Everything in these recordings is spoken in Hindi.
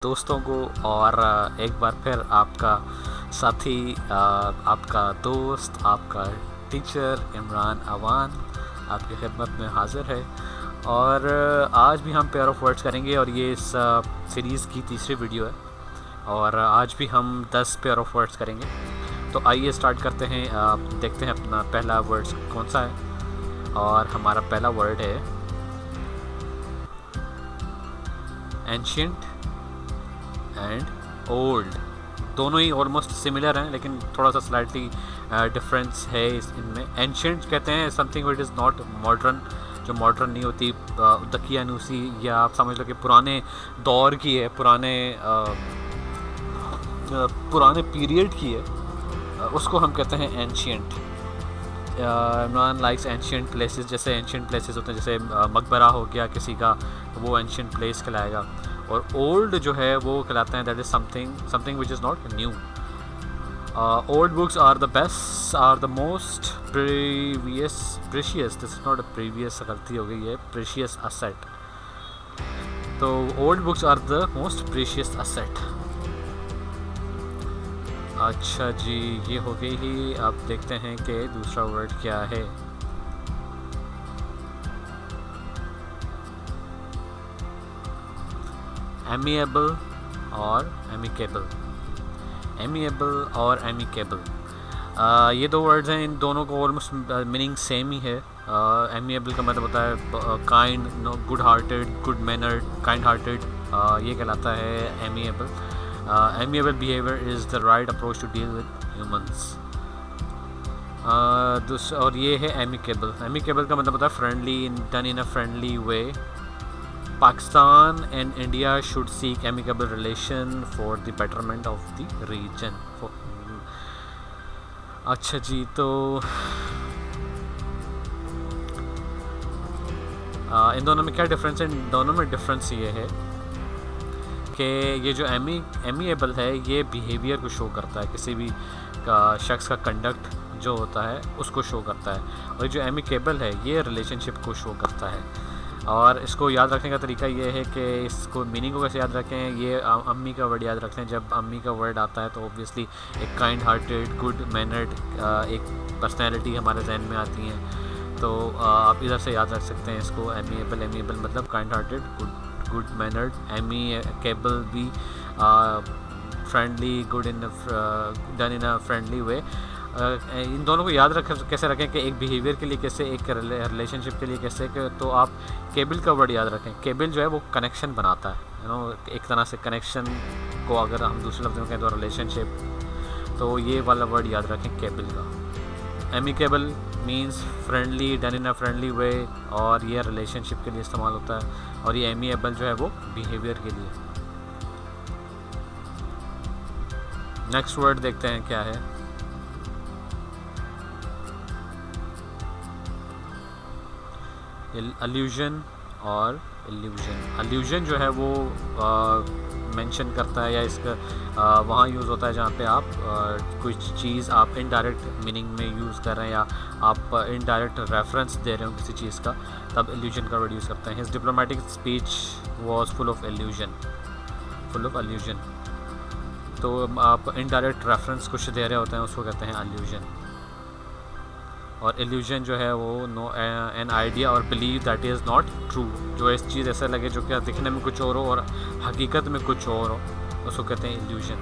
दोस्तों को और एक बार फिर आपका साथी आपका दोस्त आपका टीचर इमरान अवान आपकी खिदमत में हाज़िर है। और आज भी हम पेयर ऑफ वर्ड्स करेंगे और ये इस सीरीज़ की तीसरी वीडियो है और आज भी हम 10 पेयर ऑफ वर्ड्स करेंगे। तो आइए स्टार्ट करते हैं। देखते हैं अपना पहला वर्ड्स कौन सा है और हमारा पहला वर्ड है एंशिएंट एंड ओल्ड। दोनों ही ऑलमोस्ट सिमिलर हैं लेकिन थोड़ा सा स्लाइटली डिफरेंस है इनमें। एंशिएंट कहते हैं something which is not modern, जो मॉडर्न नहीं होती, दकियानूसी, या आप समझ लो कि पुराने दौर की है, पुराने पीरियड की है, उसको हम कहते हैं ancient. Imran likes ancient places. जैसे एंशिएंट प्लेसेस होते हैं, जैसे मकबरा हो गया किसी का, तो वो एंशिएंट प्लेस कहलाएगा। और ओल्ड जो है वो कहलाते हैं that is something which is not new. Old books are the best, are the most precious, this is not a previous, गलती हो गई है, प्रीशियस असेट। तो old books are the most precious asset. अच्छा जी, ये हो गई ही। अब देखते हैं कि दूसरा वर्ड क्या है। एमिएबल और एमिकेबल। एमिएबल और एमिकेबल, ये दो वर्ड्स हैं, इन दोनों को ऑलमोस्ट मीनिंग सेम ही है। एमिएबल का मतलब होता है kind, good hearted, good mannered, kind hearted, ये कहलाता है amiable. Amiable behavior is the right approach to deal with humans. और ये है amicable। amicable का मतलब होता है friendly, done in a friendly way. Pakistan and India should seek amicable relation for the betterment of the region. अच्छा जी, तो इन दोनों में क्या डिफरेंस है? इन दोनों में डिफरेंस ये है कि ये जो एमिएबल है ये बिहेवियर को शो करता है, किसी भी शख्स का कंडक्ट जो होता है उसको शो करता है। और जो एमिकेबल है ये रिलेशनशिप को शो करता है। और इसको याद रखने का तरीका ये है कि इसको मीनिंग को कैसे याद रखें। ये अम्मी का वर्ड याद रखते हैं। जब अम्मी का वर्ड आता है तो ऑब्वियसली एक काइंड हार्टेड, गुड मैनर्ड एक पर्सनैलिटी हमारे जहन में आती हैं। तो आप इधर से याद रख सकते हैं इसको। एमिएबल मतलब kind hearted, good mannered. Amicable भी friendly, good in done in a friendly way. इन दोनों को याद कैसे रखें कि एक बिहेवियर के लिए कैसे, एक रिलेशनशिप के लिए कैसे। तो आप केबल का वर्ड याद रखें। केबल जो है वो कनेक्शन बनाता है, एक तरह से कनेक्शन को अगर हम दूसरे लफ्ज़ में कहें तो रिलेशनशिप। तो ये वाला वर्ड याद रखें केबल का। Amicable means friendly, done in a friendly वे, और ये रिलेशनशिप के लिए इस्तेमाल होता है। और ये एमिएबल जो है वो बिहेवियर के लिए। नेक्स्ट वर्ड देखते हैं क्या है। अल्यूजन और इल्यूजन। अल्यूजन जो है वो मेंशन करता है, या इसका वहाँ यूज़ होता है जहाँ पे आप कोई चीज़ आप इनडायरेक्ट मीनिंग में यूज़ कर रहे हैं या आप इनडायरेक्ट रेफरेंस दे रहे हो किसी चीज़ का, तब इल्यूजन का वर्ड यूज़ करते हैं। His diplomatic speech was full of illusion. तो आप इनडायरेक्ट रेफरेंस कुछ दे रहे होते हैं, उसको कहते हैं इल्यूजन। और इल्यूजन जो है वो एन आइडिया और believe that is not true, जो इस चीज़ ऐसे लगे जो कि दिखने में कुछ और हो और हकीकत में कुछ और हो, उसको कहते हैं illusion.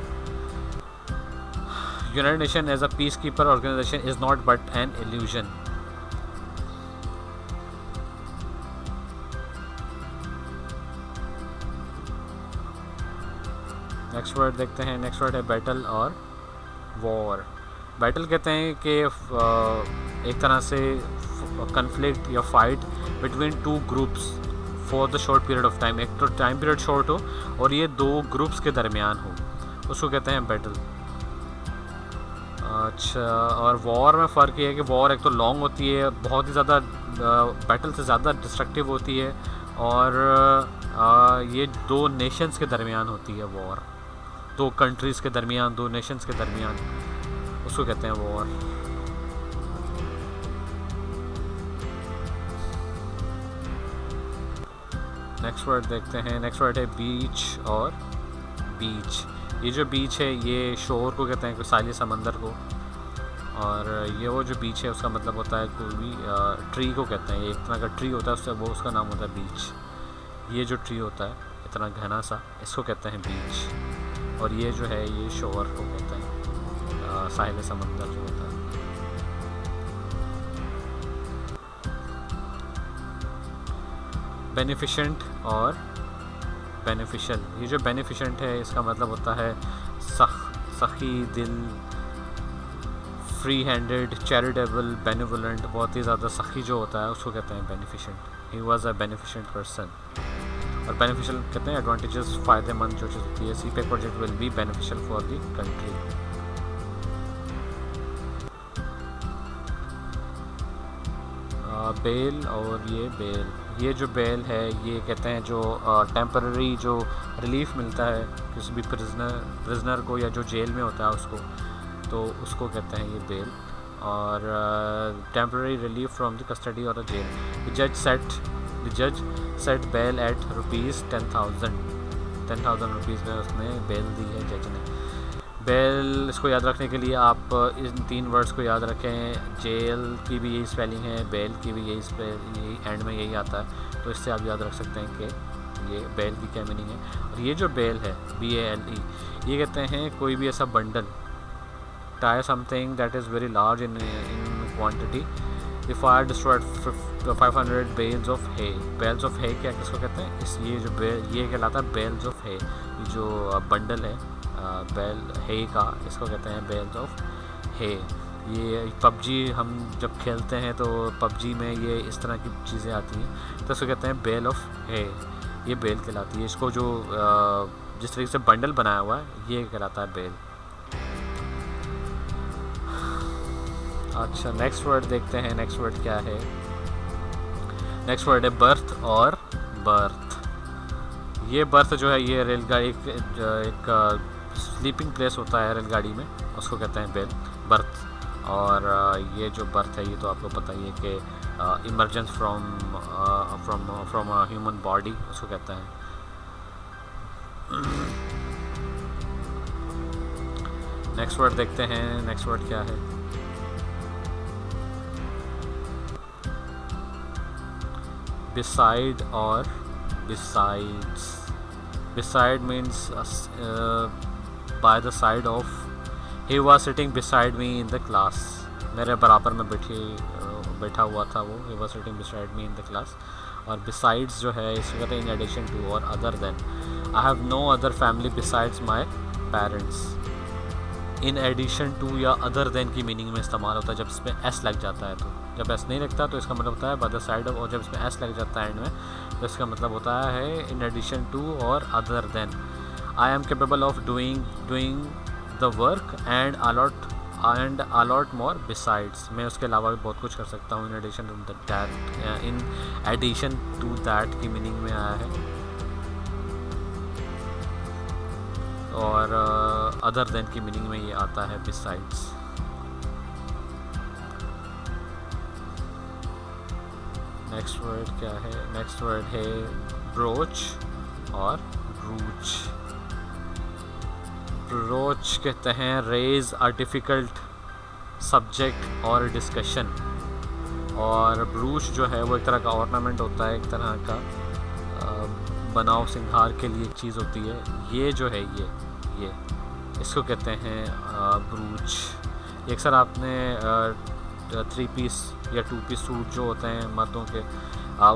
United Nation as a peace keeper organisation is not but an illusion. Next word देखते हैं। नेक्स्ट वर्ड है बैटल और वॉर। बैटल कहते हैं कि एक तरह से कन्फ्लिक्ट या fight between two groups for the short period of time. एक तो टाइम पीरियड शॉर्ट हो और ये दो ग्रुप्स के दरमियान हो, उसको कहते हैं बैटल। अच्छा, और वॉर में फ़र्क ये है कि वॉर एक तो लॉन्ग होती है, बहुत ही ज़्यादा, बैटल से ज़्यादा डिस्ट्रक्टिव होती है, और ये दो नेशंस के दरमियान होती है वॉर, दो कंट्रीज़ के दरमियान, दो नेशंस के दरमियान, उसको कहते हैं वॉर। नेक्स्ट वर्ड देखते हैं। नेक्स्ट वर्ड है बीच और बीच। ये जो बीच है ये शोर को कहते हैं, साहिल समंदर को, और ये वो जो बीच है उसका मतलब होता है कोई भी ट्री को कहते हैं। ये एक तरह का ट्री होता है, उससे वो उसका नाम होता है बीच। ये जो ट्री होता है इतना घना सा, इसको कहते हैं बीच। और ये जो है ये शोर को कहते हैं, साहिल समंदर जो होता है। बेनिफिशेंट और बेनिफिशियल। ये जो बेनिफिशेंट है इसका मतलब होता है सखी दिल, फ्री हैंडेड, चैरिटेबल, बेनिवोलेंट। बहुत ही ज़्यादा सखी जो होता है उसको कहते हैं beneficent. He was a beneficent person. और बेनिफिशियल कहते हैं एडवांटेजेस, फ़ायदेमंद जो चीज़ होती है। CPEC project will be beneficial for the country. Bell और ये बेल, ये जो बेल है ये कहते हैं जो टेम्पररी जो रिलीफ मिलता है किसी भी प्रिजनर को या जो जेल में होता है उसको, तो उसको कहते हैं ये बेल। और temporary relief from the custody और द जेल। द जज सेट बेल एट ₹10,000 रुपीज़ में उसने बेल दी है जज ने। बेल, इसको याद रखने के लिए आप इन 3 वर्ड्स को याद रखें। जेल की भी यही स्पेलिंग है, बेल की भी यही एंड में यही आता है, तो इससे आप याद रख सकते हैं कि ये बेल की क्या मीनिंग है। और ये जो बेल है BALE, ये कहते हैं कोई भी ऐसा bundle, tie something that is very large in quantity. The fire destroyed 500 bales of hay. Bales of hay क्या किसको कहते हैं? ये जो ये कहलाता है bales of hay। ये जो बंडल है बेल hay का, इसको कहते हैं bales of hay। ये PUBG हम जब खेलते हैं तो PUBG में ये इस तरह की चीज़ें आती हैं, तो इसको कहते हैं बेल ऑफ hay। ये बेल कहलाती है। इसको जो जिस तरीके से बंडल बनाया हुआ है ये कहलाता है बेल। अच्छा, नेक्स्ट वर्ड देखते हैं। नेक्स्ट वर्ड क्या है? नेक्स्ट वर्ड है बर्थ और बर्थ। ये बर्थ जो है ये रेलगाड़ी एक स्लीपिंग प्लेस होता है रेलगाड़ी में, उसको कहते हैं बर्थ। और ये जो बर्थ है ये तो आपको पता ही है कि इमरजेंस फ्रॉम ह्यूमन बॉडी उसको कहते हैं। नेक्स्ट वर्ड देखते हैं। नेक्स्ट वर्ड क्या है? beside or besides. Beside means by the side of. He was sitting beside me in the class. मेरे बराबर में बैठा हुआ था वो। He was sitting beside me in the class. और besides जो है इसको कहते हैं in addition to और other than. I have no other family besides my parents. In addition to या other than की मीनिंग में इस्तेमाल होता है जब इसमें s लग जाता है। तो जब s नहीं लगता तो इसका मतलब होता है by the side of, और जब इसमें s लग जाता है एंड में तो इसका मतलब होता है in addition to और other than. I am capable of doing the work and a lot more besides. मैं उसके अलावा भी बहुत कुछ कर सकता हूँ। in addition to that की मीनिंग में आया है। और अदर देन की मीनिंग में ये आता है बिसाइड्स। नेक्स्ट वर्ड क्या है? नेक्स्ट वर्ड है ब्रोच और ब्रूच। ब्रोच कहते हैं रेज अ डिफ़िकल्ट सब्जेक्ट और डिस्कशन। और ब्रूच जो है वो एक तरह का ऑर्नामेंट होता है, एक तरह का बनाव सिंगार के लिए एक चीज़ होती है। ये जो है ये इसको कहते हैं ब्रूच। अक्सर आपने 3 पीस या 2 पीस सूट जो होते हैं मर्दों के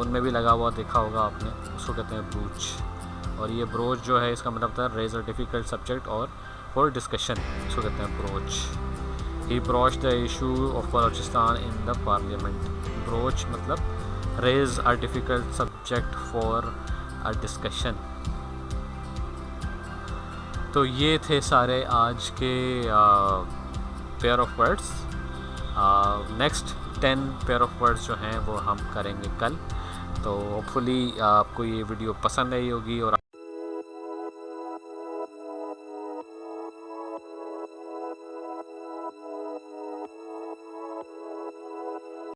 उनमें भी लगा हुआ देखा होगा आपने, उसको कहते हैं ब्रूच। और ये ब्रोच जो है इसका मतलब होता है रेज अ डिफ़िकल्ट सब्जेक्ट और फॉर डिस्कशन, इसको कहते हैं broach. He broach the issue of Balochistan in the parliament. Broach मतलब raise a difficult subject for a discussion. तो ये थे सारे आज के pair of words. Next 10 pair of words जो हैं वो हम करेंगे कल। तो होपफुली आपको ये वीडियो पसंद आई होगी और